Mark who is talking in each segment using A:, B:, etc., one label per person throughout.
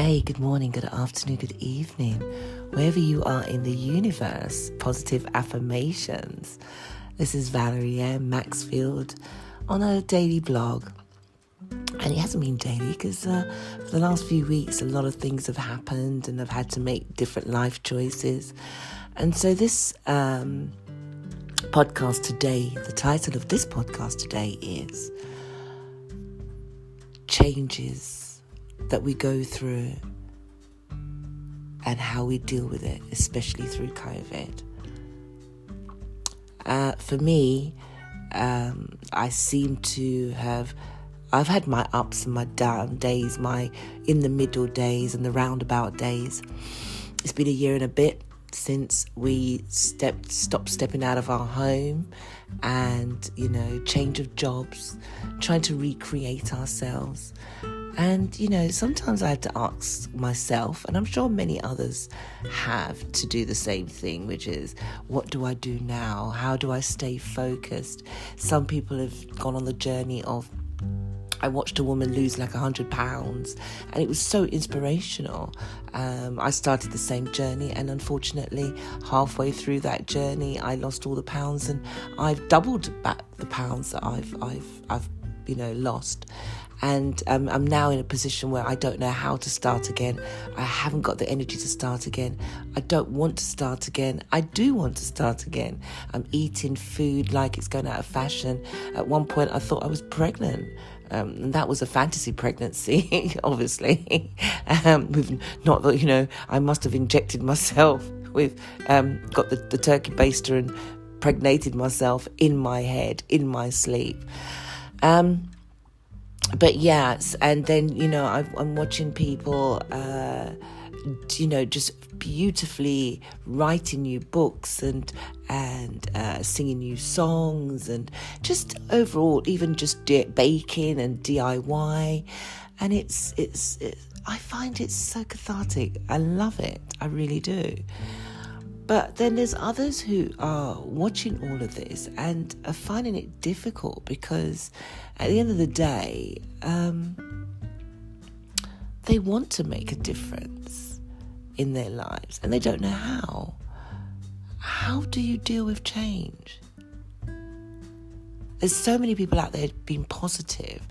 A: day, good morning, good afternoon, good evening, wherever you are in the universe. Positive affirmations. This is Valerie M. Maxfield on a daily blog. And it hasn't been daily because for the last few weeks, a lot of things have happened and I've had to make different life choices. And so this podcast today, the title of this podcast today is Changes that we go through and how we deal with it, especially through COVID. For me, I seem to I've had my ups and my down days, my in the middle days and the roundabout days. It's been a year and a bit since we stopped stepping out of our home and, change of jobs, trying to recreate ourselves. And, sometimes I had to ask myself, and I'm sure many others have, to do the same thing, which is, what do I do now? How do I stay focused? Some people have gone on the journey of, I watched a woman lose like 100 pounds and it was so inspirational. I started the same journey and unfortunately halfway through that journey I lost all the pounds and I've doubled back the pounds that I've lost. And I'm now in a position where I don't know how to start again. I haven't got the energy to start again. I don't want to start again. I do want to start again. I'm eating food like it's going out of fashion. At one point I thought I was pregnant. And that was a fantasy pregnancy, obviously. With not that, I must have injected myself with, got the turkey baster and pregnated myself in my head, in my sleep. But yes, and then, I'm watching people, just beautifully writing new books and singing new songs and just overall, even just baking and DIY. And it's I find it so cathartic. I love it. I really do. But then there's others who are watching all of this and are finding it difficult because at the end of the day, they want to make a difference in their lives and they don't know how. How do you deal with change? There's so many people out there being positive,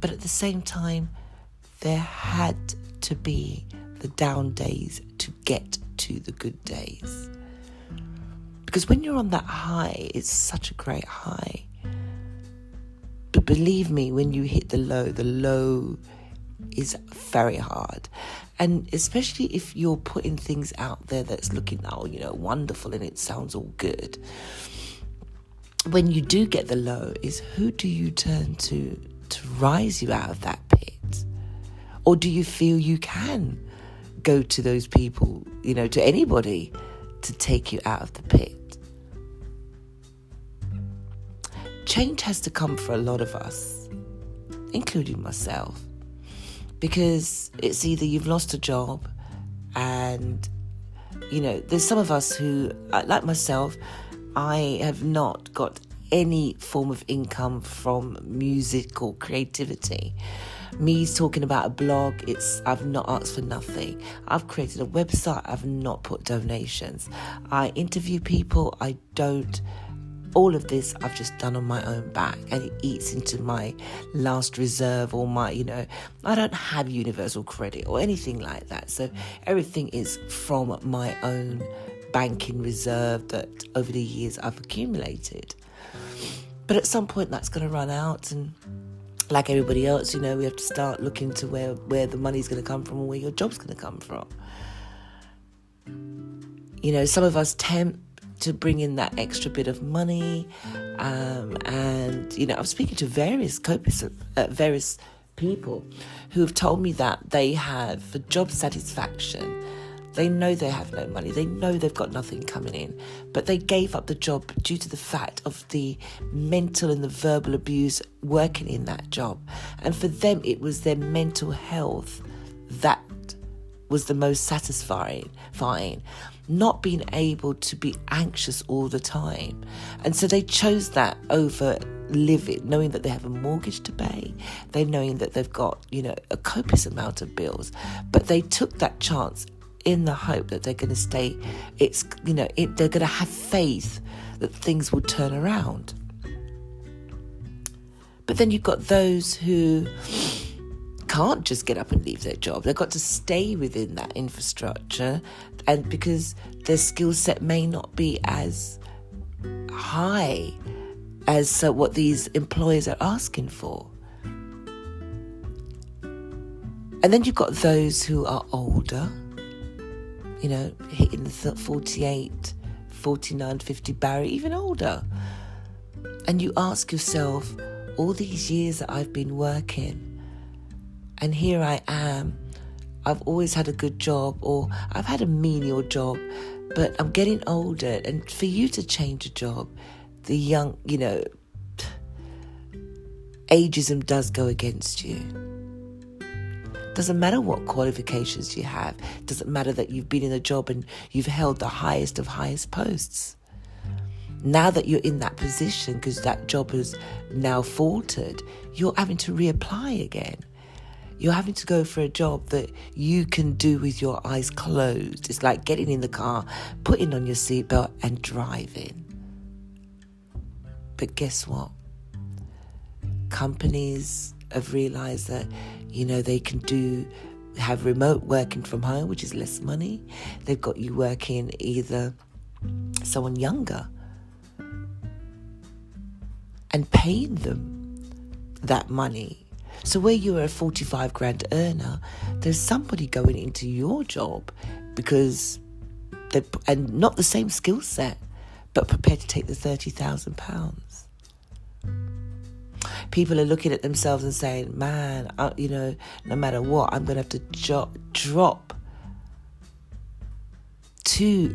A: but at the same time, there had to be the down days to get to the good days. Because when you're on that high, it's such a great high. But believe me, when you hit the low is very hard. And especially if you're putting things out there that's looking, wonderful and it sounds all good. When you do get the low, is who do you turn to rise you out of that pit? Or do you feel you can go to those people, to anybody to take you out of the pit? Change has to come for a lot of us, including myself, because it's either you've lost a job and, there's some of us who, like myself, I have not got any form of income from music or creativity. Me talking about a blog, I've not asked for nothing. I've created a website, I've not put donations. I interview people, I don't. All of this I've just done on my own back and it eats into my last reserve or my, I don't have universal credit or anything like that. So everything is from my own banking reserve that over the years I've accumulated. But at some point that's going to run out and like everybody else, we have to start looking to where the money's going to come from and where your job's going to come from. Some of us tempt to bring in that extra bit of money. And, I'm speaking to various people who have told me that they have, for job satisfaction, they know they have no money. They know they've got nothing coming in. But they gave up the job due to the fact of the mental and the verbal abuse working in that job. And for them, it was their mental health that was the most satisfying. Not being able to be anxious all the time. And so they chose that over living, knowing that they have a mortgage to pay, they knowing that they've got, a copious amount of bills, but they took that chance in the hope that they're going to stay, they're going to have faith that things will turn around. But then you've got those who can't just get up and leave their job. They've got to stay within that infrastructure, and because their skill set may not be as high as what these employers are asking for. And then you've got those who are older, hitting the 48, 49, 50 barrier, even older. And you ask yourself, all these years that I've been working, and here I am, I've always had a good job, or I've had a menial job, but I'm getting older, and for you to change a job, the young, ageism does go against you. Doesn't matter what qualifications you have. Doesn't matter that you've been in a job and you've held the highest of highest posts. Now that you're in that position, because that job has now faltered, you're having to reapply again. You're having to go for a job that you can do with your eyes closed. It's like getting in the car, putting on your seatbelt and driving. But guess what? Companies have realised that, they can have remote working from home, which is less money. They've got you working either someone younger and paying them that money. So where you're a 45 grand earner, there's somebody going into your job because and not the same skill set, but prepared to take the £30,000. People are looking at themselves and saying, man, no matter what, I'm going to have to drop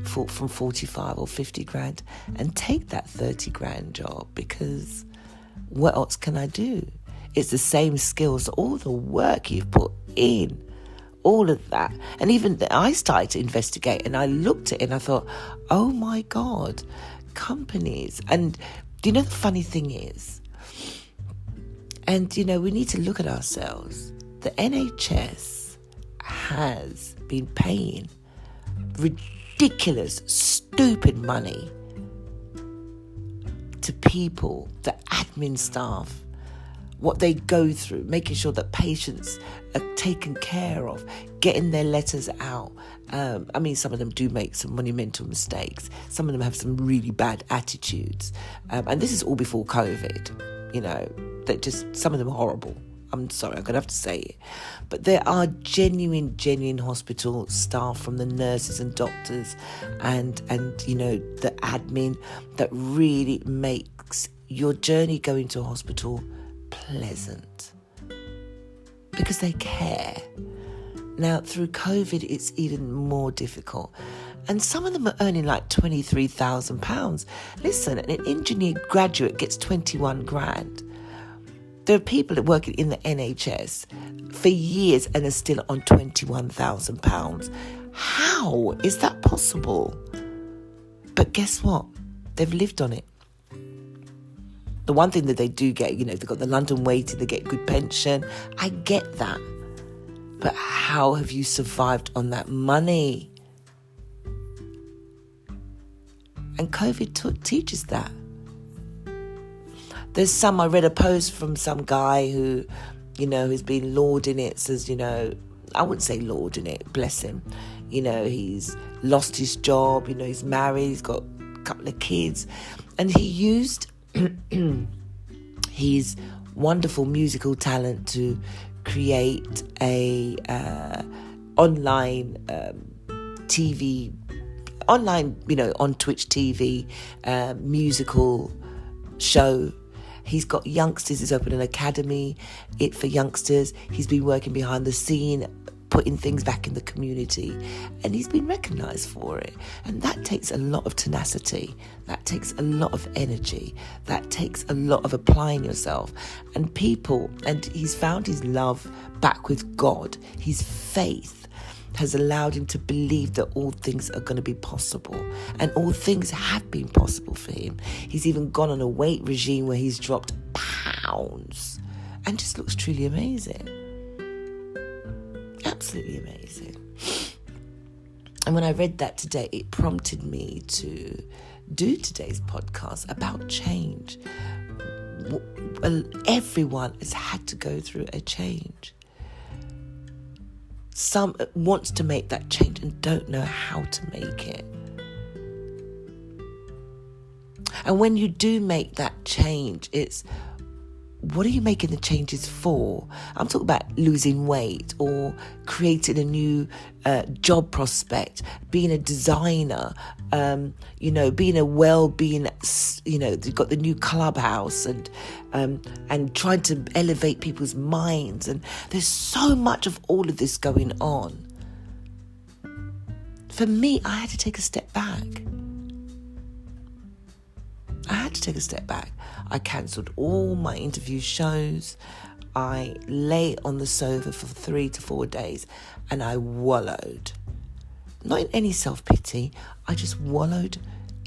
A: from 45 or 50 grand and take that 30 grand job, because what else can I do? It's the same skills, all the work you've put in, all of that. And even I started to investigate, and I looked at it and I thought, oh my God, companies. And the funny thing is, and we need to look at ourselves. The NHS has been paying ridiculous, stupid money to people, the admin staff, what they go through, making sure that patients are taken care of, getting their letters out. Some of them do make some monumental mistakes. Some of them have some really bad attitudes. And this is all before COVID, that just, some of them are horrible. I'm sorry, I'm going to have to say it. But there are genuine hospital staff, from the nurses and doctors and the admin, that really makes your journey going to a hospital pleasant, because they care. Now, through COVID, it's even more difficult. And some of them are earning like £23,000. Listen, an engineer graduate gets 21 grand. There are people that work in the NHS for years and are still on £21,000. How is that possible? But guess what? They've lived on it. The one thing that they do get, they've got the London waiting, they get good pension. I get that. But how have you survived on that money? And COVID teaches that. I read a post from some guy who, has been lauding it, says, I wouldn't say lauding it, bless him. He's lost his job, he's married, he's got a couple of kids. And he used his wonderful musical talent to create a online TV, on Twitch TV musical show. He's got youngsters. He's opened an academy for youngsters. He's been working behind the scene, putting things back in the community, and he's been recognised for it. And that takes a lot of tenacity. That takes a lot of energy. That takes a lot of applying yourself. And he's found his love back with God, his faith. has allowed him to believe that all things are going to be possible. And all things have been possible for him. He's even gone on a weight regime where he's dropped pounds and just looks truly amazing. Absolutely amazing. And when I read that today, it prompted me to do today's podcast about change. Everyone has had to go through a change. Some wants to make that change and don't know how to make it. And when you do make that change, it's, what are you making the changes for? I'm talking about losing weight or creating a new job prospect, being a designer, being a well-being, you've got the new clubhouse and trying to elevate people's minds. And there's so much of all of this going on. For me, I had to take a step back. I cancelled all my interview shows. I lay on the sofa for 3 to 4 days and I wallowed. Not in any self-pity. I just wallowed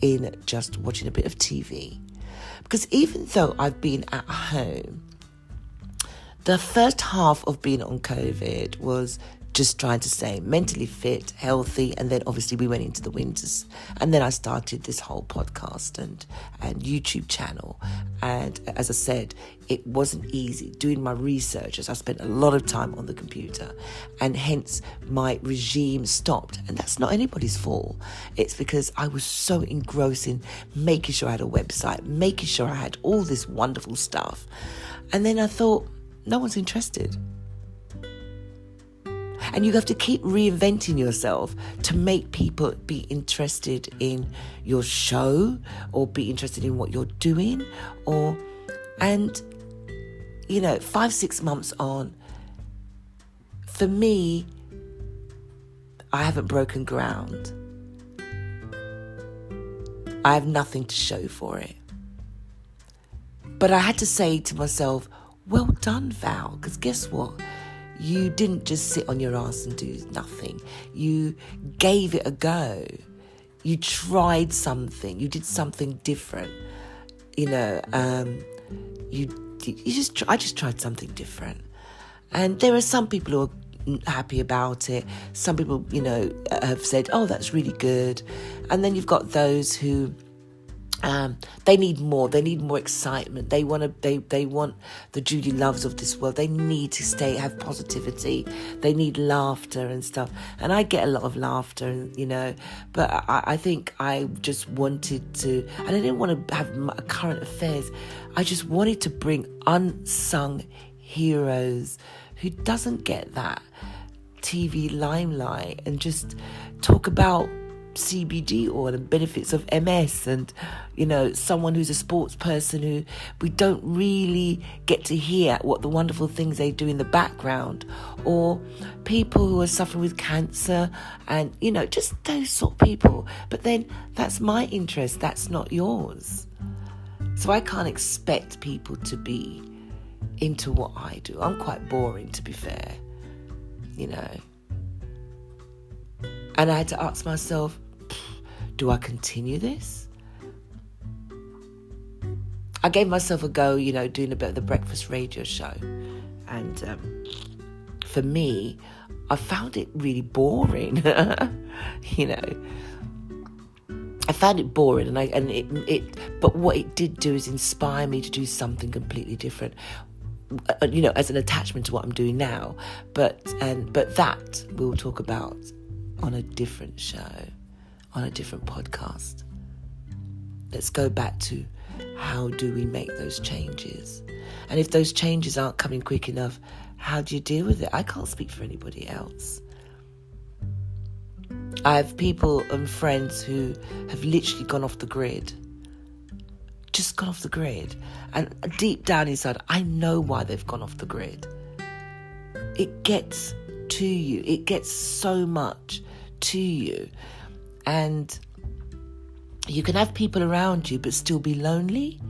A: in just watching a bit of TV. Because even though I've been at home, the first half of being on COVID was just trying to stay mentally fit, healthy, and then obviously we went into the winters. And then I started this whole podcast and YouTube channel. And as I said, it wasn't easy doing my research as I spent a lot of time on the computer, and hence my regime stopped. And that's not anybody's fault. It's because I was so engrossed in making sure I had a website, making sure I had all this wonderful stuff. And then I thought, no one's interested. And you have to keep reinventing yourself to make people be interested in your show or be interested in what you're doing. 5-6 months on, for me, I haven't broken ground. I have nothing to show for it. But I had to say to myself, well done, Val, because guess what? You didn't just sit on your ass and do nothing. You gave it a go. You tried something. You did something different. I just tried something different. And there are some people who are happy about it. Some people, have said, oh, that's really good. And then you've got those who they need more. They need more excitement. They want the Judy Loves of this world. They need to have positivity. They need laughter and stuff. And I get a lot of laughter, but I think I just wanted to, and I didn't want to have current affairs. I just wanted to bring unsung heroes who doesn't get that TV limelight and just talk about CBD oil and benefits of MS, and someone who's a sports person who we don't really get to hear what the wonderful things they do in the background, or people who are suffering with cancer, and just those sort of people. But then that's my interest, that's not yours. So I can't expect people to be into what I do. I'm quite boring, to be fair, And I had to ask myself, do I continue this? I gave myself a go, doing a bit of the breakfast radio show. And for me, I found it really boring. I found it boring, but what it did do is inspire me to do something completely different. As an attachment to what I'm doing now. But that we'll talk about on a different show, on a different podcast. Let's go back to how do we make those changes? And if those changes aren't coming quick enough, how do you deal with it? I can't speak for anybody else. I have people and friends who have literally gone off the grid. Just gone off the grid. And deep down inside, I know why they've gone off the grid. It gets to you. It gets so much to you. And you can have people around you but still be lonely.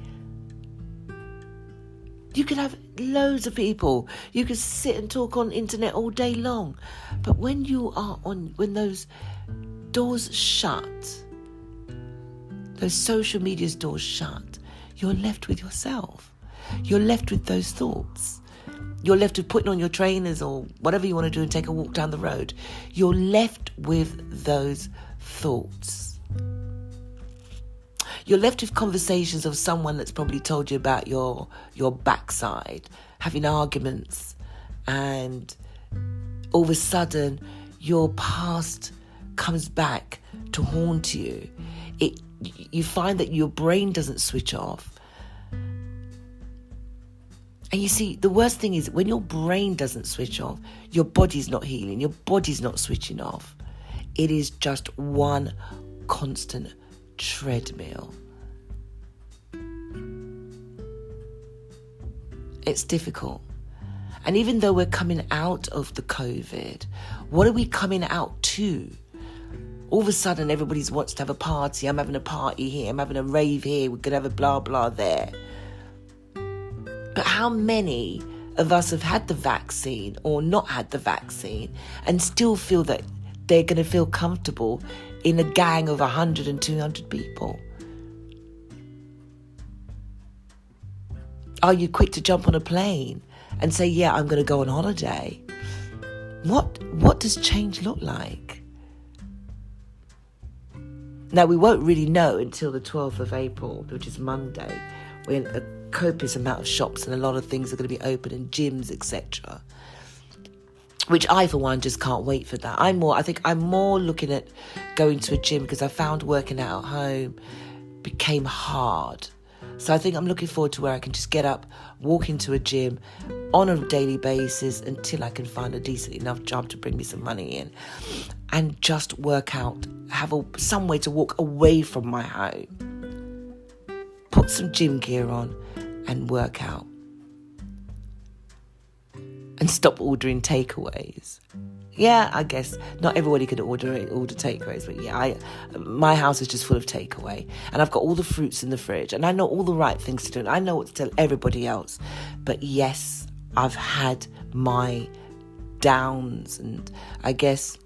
A: You could have loads of people. You could sit and talk on internet all day long. But when when those doors shut, those social media doors shut, you're left with yourself. You're left with those thoughts. You're left with putting on your trainers or whatever you want to do and take a walk down the road. You're left with those thoughts. You're left with conversations of someone that's probably told you about your backside, having arguments, and all of a sudden your past comes back to haunt you. You find that your brain doesn't switch off. And you see, the worst thing is when your brain doesn't switch off, your body's not healing, your body's not switching off. It is just one constant treadmill. It's difficult. And even though we're coming out of the COVID, what are we coming out to? All of a sudden, everybody wants to have a party. I'm having a party here. I'm having a rave here. We're going to have a blah, blah there. But how many of us have had the vaccine or not had the vaccine and still feel that they're going to feel comfortable in a gang of 100 and 200 people? Are you quick to jump on a plane and say, yeah, I'm going to go on holiday? What does change look like? Now, we won't really know until the 12th of April, which is Monday, when a copious amount of shops and a lot of things are going to be open and gyms, etc. Which I, for one, just can't wait for that. I think I'm more looking at going to a gym because I found working out at home became hard. So I think I'm looking forward to where I can just get up, walk into a gym on a daily basis until I can find a decent enough job to bring me some money in, and just work out, have somewhere to walk away from my home, put some gym gear on and work out, and stop ordering takeaways. Yeah, I guess not everybody could order takeaways, but yeah, my house is just full of takeaway, and I've got all the fruits in the fridge, and I know all the right things to do, and I know what to tell everybody else. But yes, I've had my downs, and I guess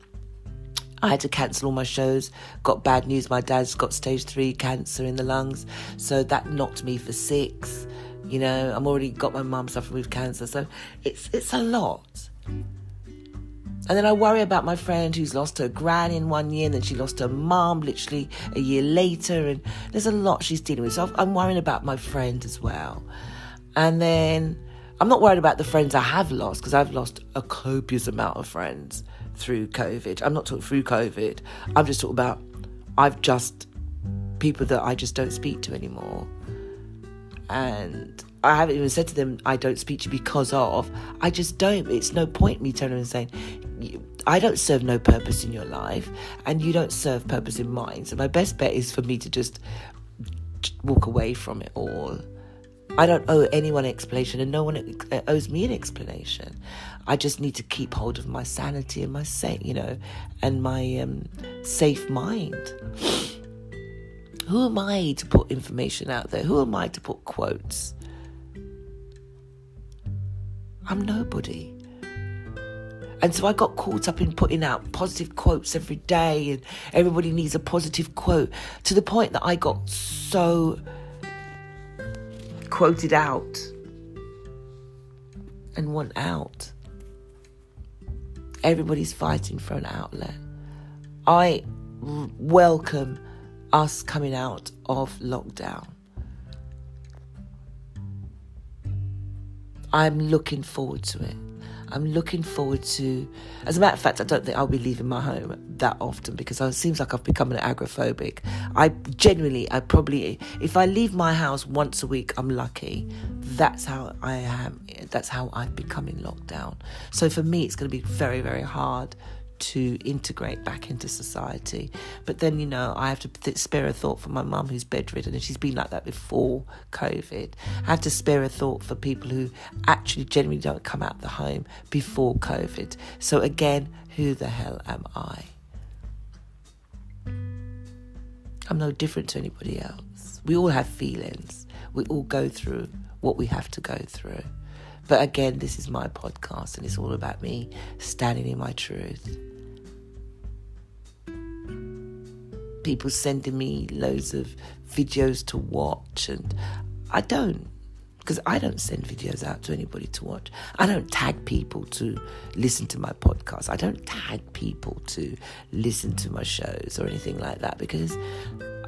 A: I had to cancel all my shows. Got bad news, my dad's got stage 3 cancer in the lungs, so that knocked me for 6. You know, I'm already got my mum suffering with cancer, so it's a lot. And then I worry about my friend who's lost her gran in 1 year, and then she lost her mum literally a year later, and there's a lot she's dealing with. So I'm worrying about my friend as well. And then I'm not worried about the friends I have lost, because I've lost a copious amount of friends through COVID. I'm not talking through COVID. I'm just talking about people that I just don't speak to anymore. And I haven't even said to them, I don't speak to you because of. I just don't. It's no point me turning and saying, I don't serve no purpose in your life, and you don't serve purpose in mine. So my best bet is for me to just walk away from it all. I don't owe anyone an explanation, and no one owes me an explanation. I just need to keep hold of my sanity and my and my safe mind. Who am I to put information out there? Who am I to put quotes? I'm nobody. And so I got caught up in putting out positive quotes every day, and everybody needs a positive quote, to the point that I got so quoted out and want out. Everybody's fighting for an outlet. I welcome us coming out of lockdown. I'm looking forward to it. I'm looking forward to... As a matter of fact, I don't think I'll be leaving my home that often, because it seems like I've become an agoraphobic. I probably... If I leave my house once a week, I'm lucky. That's how I am. That's how I've become in lockdown. So for me, it's going to be very, very hard to integrate back into society. But then, I have to spare a thought for my mum who's bedridden, and she's been like that before COVID. I have to spare a thought for people who actually genuinely don't come out of the home before COVID. So again, who the hell am I? I'm no different to anybody else. We all have feelings. We all go through what we have to go through. But again, this is my podcast and it's all about me standing in my truth. People sending me loads of videos to watch, and I don't, because I don't send videos out to anybody to watch. I don't tag people to listen to my podcast. I don't tag people to listen to my shows or anything like that, because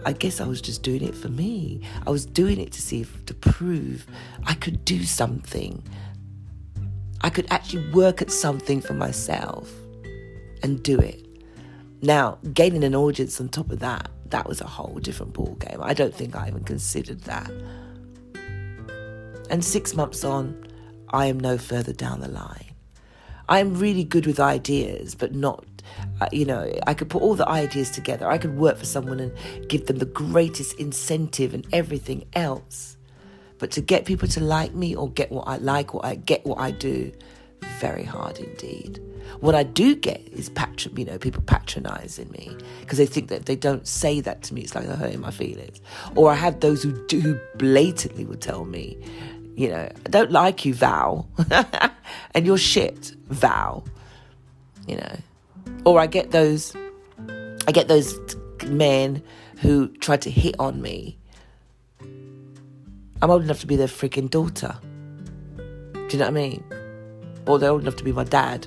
A: I guess I was just doing it for me. I was doing it to prove I could do something. I could actually work at something for myself and do it. Now, gaining an audience on top of that was a whole different ball game. I don't think I even considered that. And 6 months on, I am no further down the line. I am really good with ideas, but not, I could put all the ideas together. I could work for someone and give them the greatest incentive and everything else. But to get people to like me or get what I like or get what I do, very hard indeed. What I do get is people patronising me because they think that if they don't say that to me, it's like they're hurting my feelings. Or I have those who blatantly would tell me, I don't like you, Val, and you're shit, Val. Or I get those men who try to hit on me. I'm old enough to be their freaking daughter. Do you know what I mean? Or they're old enough to be my dad,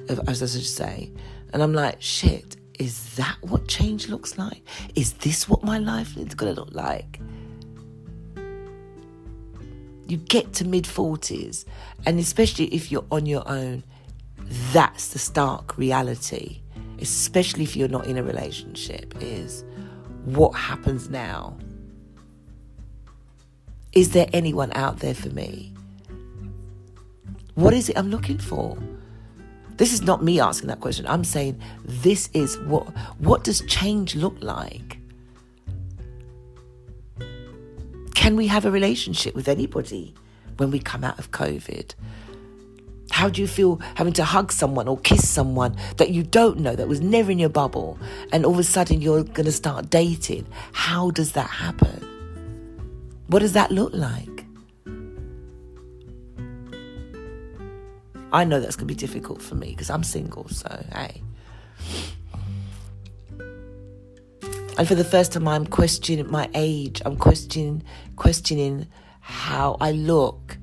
A: as I should say. And I'm like, shit, is that what change looks like? Is this what my life is going to look like? You get to mid-40s, and especially if you're on your own, that's the stark reality, especially if you're not in a relationship, is what happens now? Is there anyone out there for me? What is it I'm looking for? This is not me asking that question. I'm saying this is what does change look like? Can we have a relationship with anybody when we come out of COVID? How do you feel having to hug someone or kiss someone that you don't know, that was never in your bubble, and all of a sudden you're going to start dating? How does that happen? What does that look like? I know that's going to be difficult for me because I'm single, so hey. And for the first time, I'm questioning my age. I'm questioning how I look.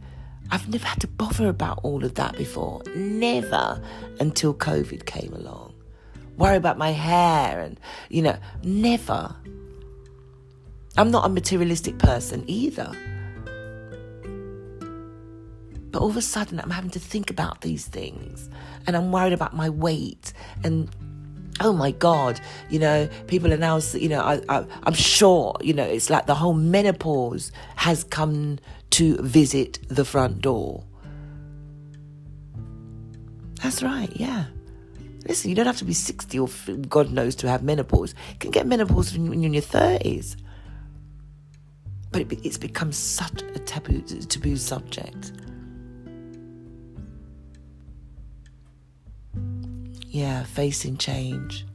A: I've never had to bother about all of that before. Never until COVID came along. Worry about my hair and, never. I'm not a materialistic person either. But all of a sudden, I'm having to think about these things. And I'm worried about my weight. And, oh my God, people are now, I'm sure, it's like the whole menopause has come to visit the front door. That's right, yeah. Listen, you don't have to be 60 or God knows to have menopause. You can get menopause when you're in your 30s. But it's become such a taboo subject. Yeah, facing change.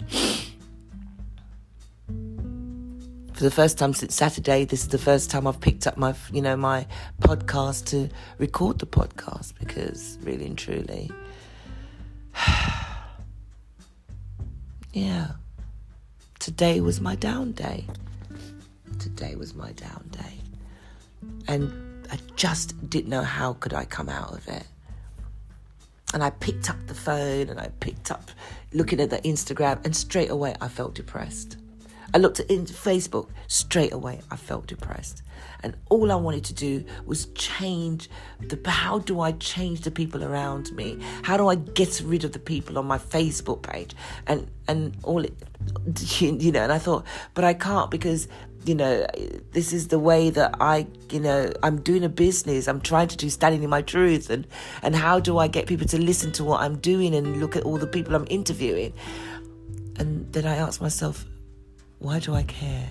A: For the first time since Saturday, this is the first time I've picked up my podcast to record the podcast, because really and truly, yeah, today was my down day. And I just didn't know how could I come out of it. And I picked up the phone and I picked up looking at the Instagram, and straight away I felt depressed. I looked at Facebook, straight away I felt depressed. And all I wanted to do was change how do I change the people around me? How do I get rid of the people on my Facebook page? And all it, and I thought, but I can't, because this is the way that I'm doing a business. I'm trying to do standing in my truth. And how do I get people to listen to what I'm doing and look at all the people I'm interviewing? And then I asked myself, why do I care?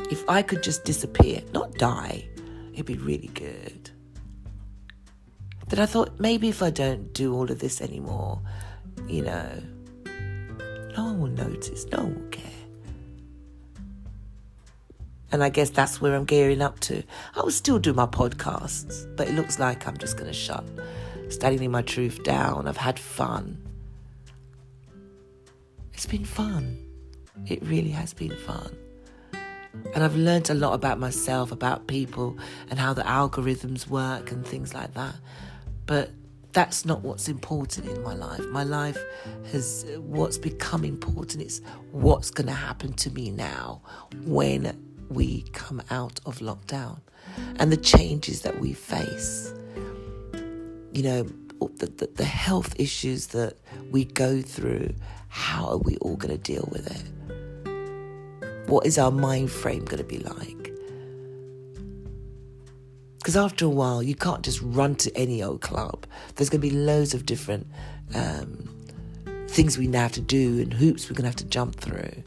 A: If I could just disappear, not die, it'd be really good. Then I thought, maybe if I don't do all of this anymore, no one will notice, no one will care. And I guess that's where I'm gearing up to. I will still do my podcasts, but it looks like I'm just going to shut Standing My Truth down. I've had fun. It's been fun. It really has been fun. And I've learned a lot about myself, about people, and how the algorithms work and things like that. But that's not what's important in my life. My life what's become important is what's going to happen to me now when we come out of lockdown and the changes that we face. You know, the health issues that we go through, how are we all going to deal with it? What is our mind frame going to be like? Because after a while, you can't just run to any old club. There's going to be loads of different things we now have to do and hoops we're going to have to jump through.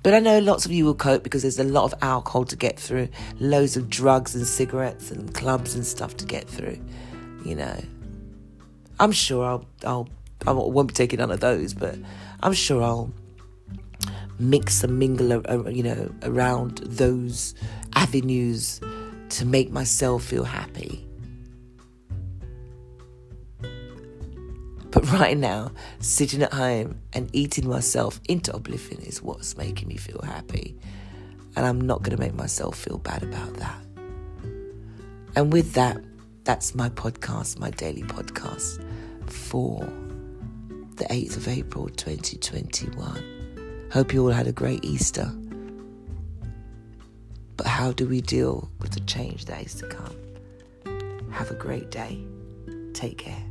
A: But I know lots of you will cope because there's a lot of alcohol to get through, loads of drugs and cigarettes and clubs and stuff to get through, you know. I'm sure I won't be taking none of those, but I'm sure I'll mix and mingle, around those avenues to make myself feel happy. But right now, sitting at home and eating myself into oblivion is what's making me feel happy. And I'm not going to make myself feel bad about that. And with that, that's my podcast, my daily podcast for the 8th of April 2021. Hope you all had a great Easter. But how do we deal with the change that is to come? Have a great day. Take care.